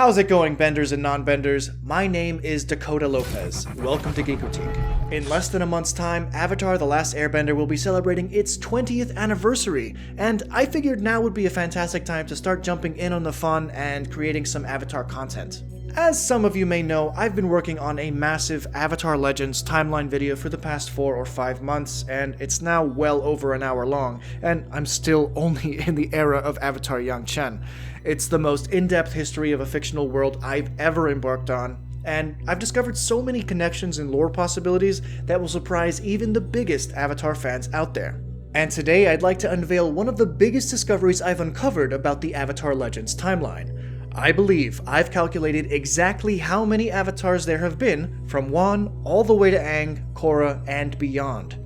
How's it going, benders and non-benders? My name is Dakota Lopez. Welcome to Geek Critique. In less than a month's time, Avatar: The Last Airbender will be celebrating its 20th anniversary, and I figured now would be a fantastic time to start jumping in on the fun and creating some Avatar content. As some of you may know, I've been working on a massive Avatar Legends timeline video for the past 4 or 5 months, and it's now well over an hour long, and I'm still only in the era of Avatar Yangchen. It's the most in-depth history of a fictional world I've ever embarked on, and I've discovered so many connections and lore possibilities that will surprise even the biggest Avatar fans out there. And today I'd like to unveil one of the biggest discoveries I've uncovered about the Avatar Legends timeline. I believe I've calculated exactly how many avatars there have been, from Wan all the way to Aang, Korra, and beyond.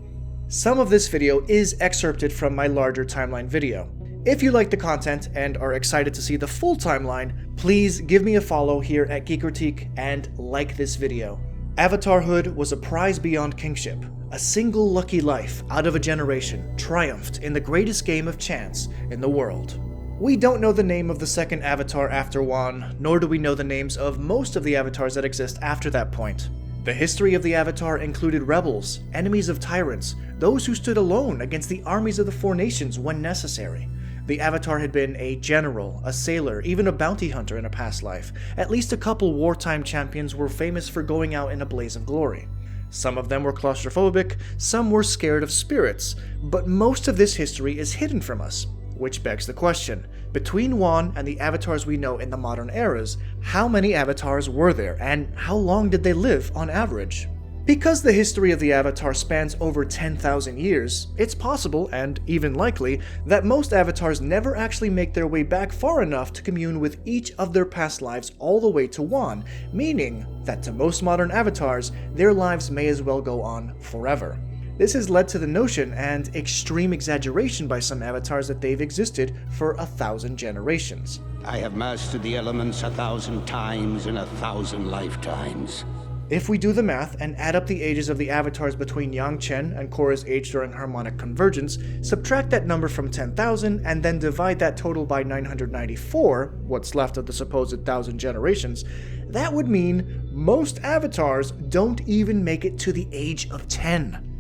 Some of this video is excerpted from my larger timeline video. If you like the content and are excited to see the full timeline, please give me a follow here at Geek Critique and like this video. Avatarhood was a prize beyond kingship. A single lucky life out of a generation triumphed in the greatest game of chance in the world. We don't know the name of the second avatar after Wan, nor do we know the names of most of the avatars that exist after that point. The history of the Avatar included rebels, enemies of tyrants, those who stood alone against the armies of the Four Nations when necessary. The Avatar had been a general, a sailor, even a bounty hunter in a past life. At least a couple wartime champions were famous for going out in a blaze of glory. Some of them were claustrophobic, some were scared of spirits, but most of this history is hidden from us. Which begs the question, between Wan and the avatars we know in the modern eras, how many avatars were there and how long did they live on average? Because the history of the Avatar spans over 10,000 years, it's possible, and even likely, that most avatars never actually make their way back far enough to commune with each of their past lives all the way to Wan, meaning that to most modern avatars, their lives may as well go on forever. This has led to the notion and extreme exaggeration by some avatars that they've existed for 1,000 generations. I have mastered the elements 1,000 times in 1,000 lifetimes. If we do the math and add up the ages of the avatars between Yangchen and Korra's age during harmonic convergence, subtract that number from 10,000 and then divide that total by 994, what's left of the supposed 1,000 generations, that would mean most avatars don't even make it to the age of 10.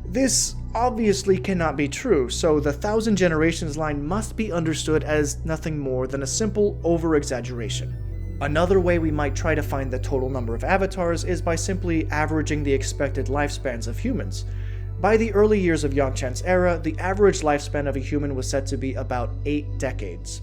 This obviously cannot be true, so the 1,000 generations line must be understood as nothing more than a simple over-exaggeration. Another way we might try to find the total number of avatars is by simply averaging the expected lifespans of humans. By the early years of Yangchen's era, the average lifespan of a human was said to be about 8 decades.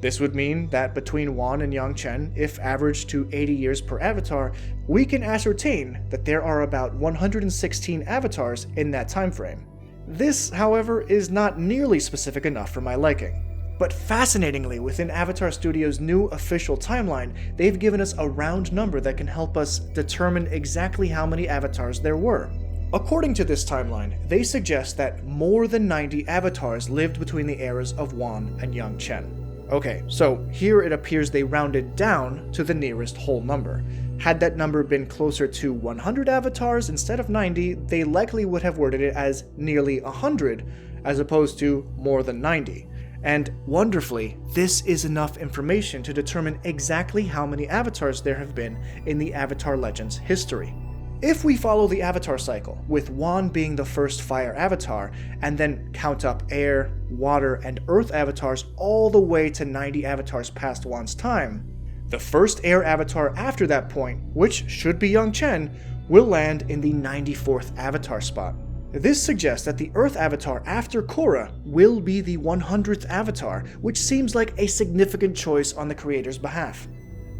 This would mean that between Wan and Yangchen, if averaged to 80 years per avatar, we can ascertain that there are about 116 avatars in that time frame. This, however, is not nearly specific enough for my liking. But fascinatingly, within Avatar Studios' new official timeline, they've given us a round number that can help us determine exactly how many avatars there were. According to this timeline, they suggest that more than 90 avatars lived between the eras of Wan and Yangchen. Okay, so here it appears they rounded down to the nearest whole number. Had that number been closer to 100 avatars instead of 90, they likely would have worded it as nearly 100, as opposed to more than 90. And wonderfully, this is enough information to determine exactly how many avatars there have been in the Avatar Legends history. If we follow the avatar cycle, with Wan being the first fire avatar, and then count up air, water, and earth avatars all the way to 90 avatars past Wan's time, the first air avatar after that point, which should be Yangchen, will land in the 94th avatar spot. This suggests that the Earth avatar after Korra will be the 100th avatar, which seems like a significant choice on the creator's behalf.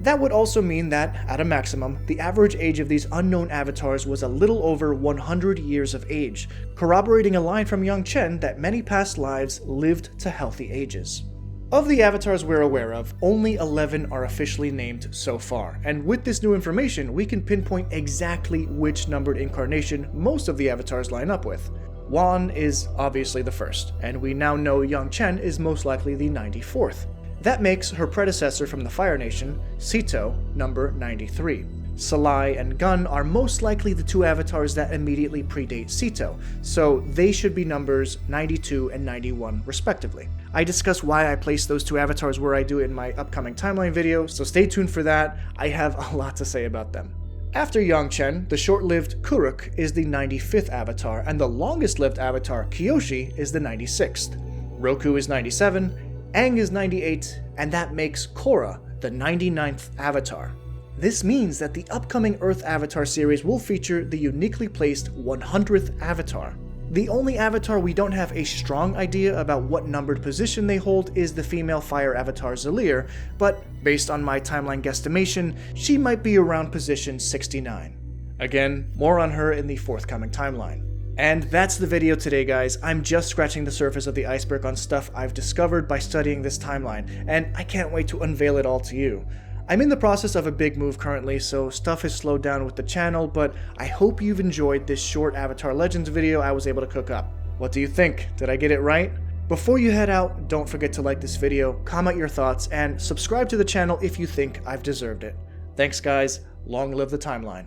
That would also mean that, at a maximum, the average age of these unknown avatars was a little over 100 years of age, corroborating a line from Yangchen that many past lives lived to healthy ages. Of the avatars we're aware of, only 11 are officially named so far, and with this new information, we can pinpoint exactly which numbered incarnation most of the avatars line up with. Wan is obviously the first, and we now know Yangchen is most likely the 94th. That makes her predecessor from the Fire Nation, Sito, number 93. Salai and Gun are most likely the two avatars that immediately predate Sito, so they should be numbers 92 and 91 respectively. I discuss why I place those two avatars where I do in my upcoming timeline video, so stay tuned for that. I have a lot to say about them. After Yangchen, the short-lived Kuruk is the 95th avatar, and the longest-lived avatar, Kyoshi, is the 96th. Roku is 97, Aang is 98, and that makes Korra the 99th avatar. This means that the upcoming Earth Avatar series will feature the uniquely placed 100th avatar. The only avatar we don't have a strong idea about what numbered position they hold is the female fire avatar Zalir, but based on my timeline guesstimation, she might be around position 69. Again, more on her in the forthcoming timeline. And that's the video today, guys. I'm just scratching the surface of the iceberg on stuff I've discovered by studying this timeline, and I can't wait to unveil it all to you. I'm in the process of a big move currently, so stuff has slowed down with the channel, but I hope you've enjoyed this short Avatar Legends video I was able to cook up. What do you think? Did I get it right? Before you head out, don't forget to like this video, comment your thoughts, and subscribe to the channel if you think I've deserved it. Thanks guys, long live the timeline.